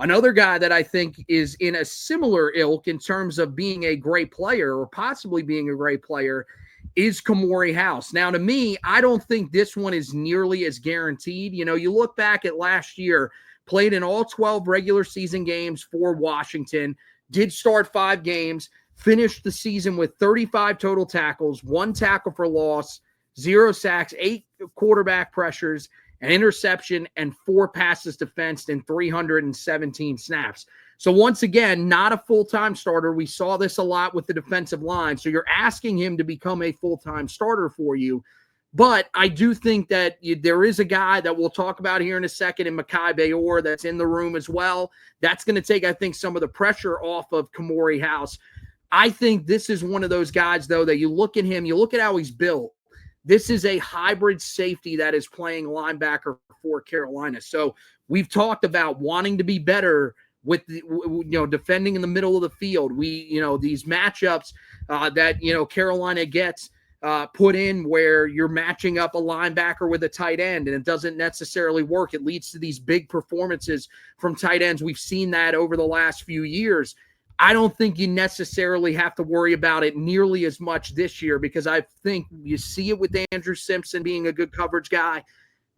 Another guy that I think is in a similar ilk in terms of being a great player or possibly being a great player is Khmori House. Now, to me, I don't think this one is nearly as guaranteed. You know, you look back at last year, played in all 12 regular season games for Washington, did start 5 games, finished the season with 35 total tackles, 1 tackle for loss, 0 sacks, 8 quarterback pressures, an interception, and 4 passes defensed in 317 snaps. So once again, not a full-time starter. We saw this a lot with the defensive line. So you're asking him to become a full-time starter for you. But I do think that there is a guy that we'll talk about here in a second in Mekhi Bayor that's in the room as well. That's going to take, I think, some of the pressure off of Khmori House. I think this is one of those guys, though, that you look at him, you look at how he's built. This is a hybrid safety that is playing linebacker for Carolina. So we've talked about wanting to be better with the, defending in the middle of the field. These matchups that, Carolina gets put in where you're matching up a linebacker with a tight end and it doesn't necessarily work. It leads to these big performances from tight ends. We've seen that over the last few years. I don't think you necessarily have to worry about it nearly as much this year because I think you see it with Andrew Simpson being a good coverage guy.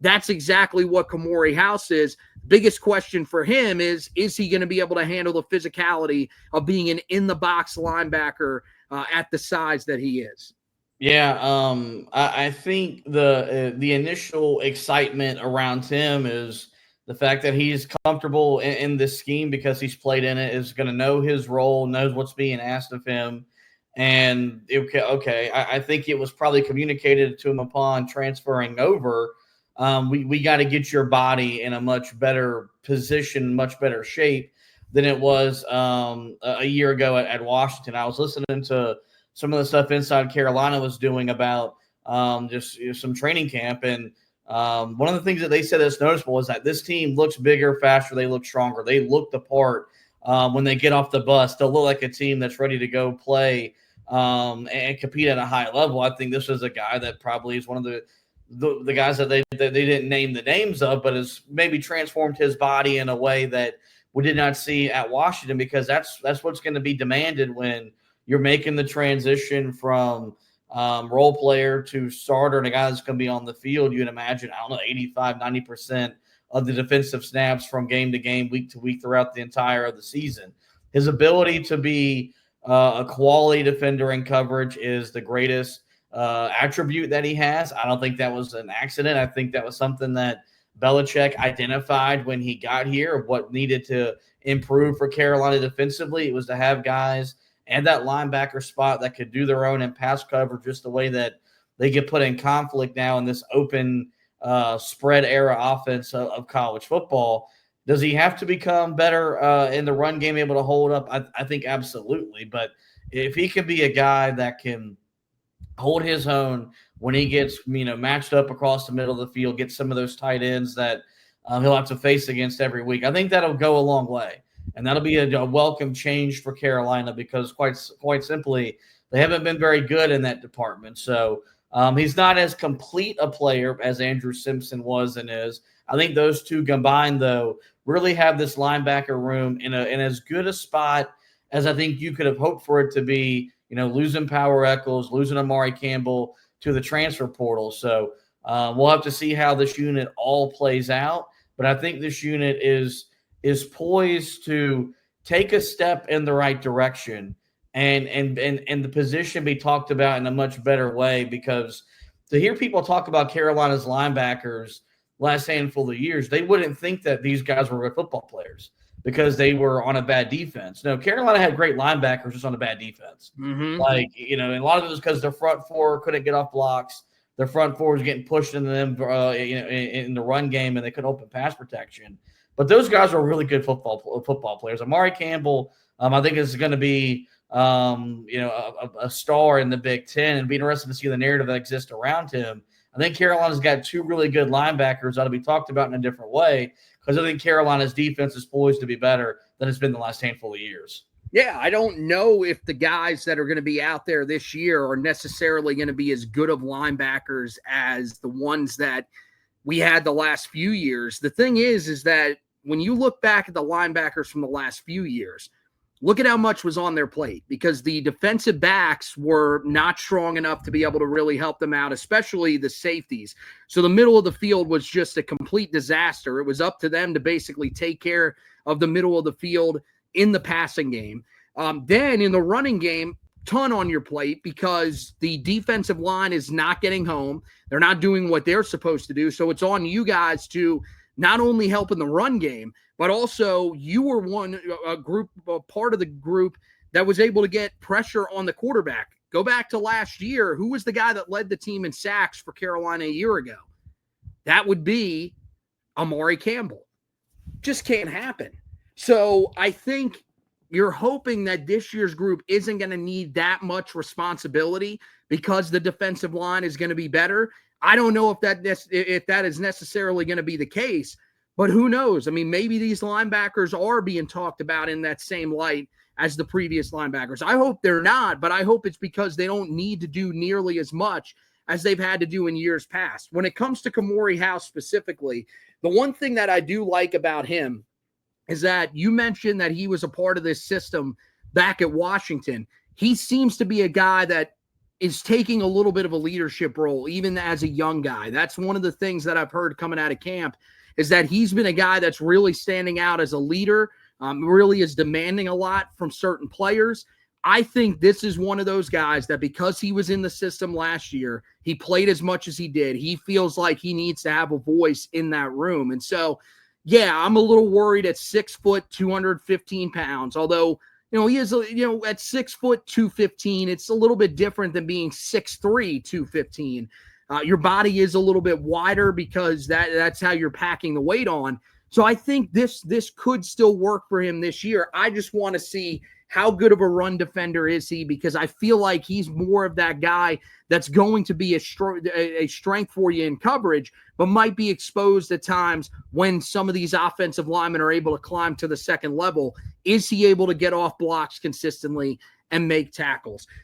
That's exactly what Khmori House is. Biggest question for him is he going to be able to handle the physicality of being an in-the-box linebacker at the size that he is? Yeah, I think the initial excitement around him is the fact that he's comfortable in this scheme because he's played in it, is going to know his role, knows what's being asked of him. And, I think it was probably communicated to him upon transferring over. We got to get your body in a much better position, much better shape than it was a year ago at Washington. I was listening to some of the stuff Inside Carolina was doing about just some training camp. And one of the things that they said that's noticeable is that this team looks bigger, faster. They look stronger. They look the part when they get off the bus. They'll look like a team that's ready to go play and compete at a high level. I think this is a guy that probably is one of the guys that they didn't name the names of, but has maybe transformed his body in a way that we did not see at Washington, because that's what's going to be demanded when you're making the transition from role player to starter and a guy that's going to be on the field. You'd imagine, 85, 90% of the defensive snaps from game to game, week to week throughout the entire of the season. His ability to be a quality defender in coverage is the greatest attribute that he has. I don't think that was an accident. I think that was something that Belichick identified when he got here of what needed to improve for Carolina defensively. It was to have guys and that linebacker spot that could do their own and pass cover, just the way that they get put in conflict now in this open spread era offense of college football. Does he have to become better in the run game, able to hold up? I think absolutely. But if he can be a guy that can hold his own when he gets matched up across the middle of the field, get some of those tight ends that he'll have to face against every week, I think that'll go a long way. And that'll be a welcome change for Carolina, because quite simply, they haven't been very good in that department. So he's not as complete a player as Andrew Simpson was and is. I think those two combined, though, really have this linebacker room in as good a spot as I think you could have hoped for it to be, losing Power Echols, losing Amari Campbell to the transfer portal. So we'll have to see how this unit all plays out. But I think this unit is poised to take a step in the right direction and the position be talked about in a much better way, because to hear people talk about Carolina's linebackers last handful of years, they wouldn't think that these guys were good football players because they were on a bad defense. No, Carolina had great linebackers just on a bad defense. Mm-hmm. And a lot of it was because their front four couldn't get off blocks. Their front four was getting pushed into them, in the run game, and they couldn't open pass protection. But those guys are really good football players. Amari Campbell, I think, is going to be, a star in the Big Ten, and be interested to see the narrative that exists around him. I think Carolina's got 2 really good linebackers that'll be talked about in a different way, because I think Carolina's defense is poised to be better than it's been the last handful of years. Yeah, I don't know if the guys that are going to be out there this year are necessarily going to be as good of linebackers as the ones that we had the last few years. The thing is that when you look back at the linebackers from the last few years, look at how much was on their plate, because the defensive backs were not strong enough to be able to really help them out, especially the safeties. So the middle of the field was just a complete disaster. It was up to them to basically take care of the middle of the field in the passing game. Then in the running game, ton on your plate, because the defensive line is not getting home. They're not doing what they're supposed to do. So it's on you guys to not only help in the run game, but also you were a part of the group that was able to get pressure on the quarterback. Go back to last year. Who was the guy that led the team in sacks for Carolina a year ago? That would be Amari Campbell. Just can't happen. So I think you're hoping that this year's group isn't going to need that much responsibility because the defensive line is going to be better. I don't know if that is necessarily going to be the case, but who knows? I mean, maybe these linebackers are being talked about in that same light as the previous linebackers. I hope they're not, but I hope it's because they don't need to do nearly as much as they've had to do in years past. When it comes to Khmori House specifically, the one thing that I do like about him is that you mentioned that he was a part of this system back at Washington. He seems to be a guy that is taking a little bit of a leadership role, even as a young guy. That's one of the things that I've heard coming out of camp, is that he's been a guy that's really standing out as a leader, really is demanding a lot from certain players. I think this is one of those guys that, because he was in the system last year, he played as much as he did, he feels like he needs to have a voice in that room. And so, yeah, I'm a little worried at 6 foot, 215 pounds, although, he is, at 6 foot, 215, it's a little bit different than being 6'3", 215. Your body is a little bit wider because that's how you're packing the weight on. So I think this could still work for him this year. I just want to see how good of a run defender is he, because I feel like he's more of that guy that's going to be a strength for you in coverage, but might be exposed at times when some of these offensive linemen are able to climb to the second level. Is he able to get off blocks consistently and make tackles?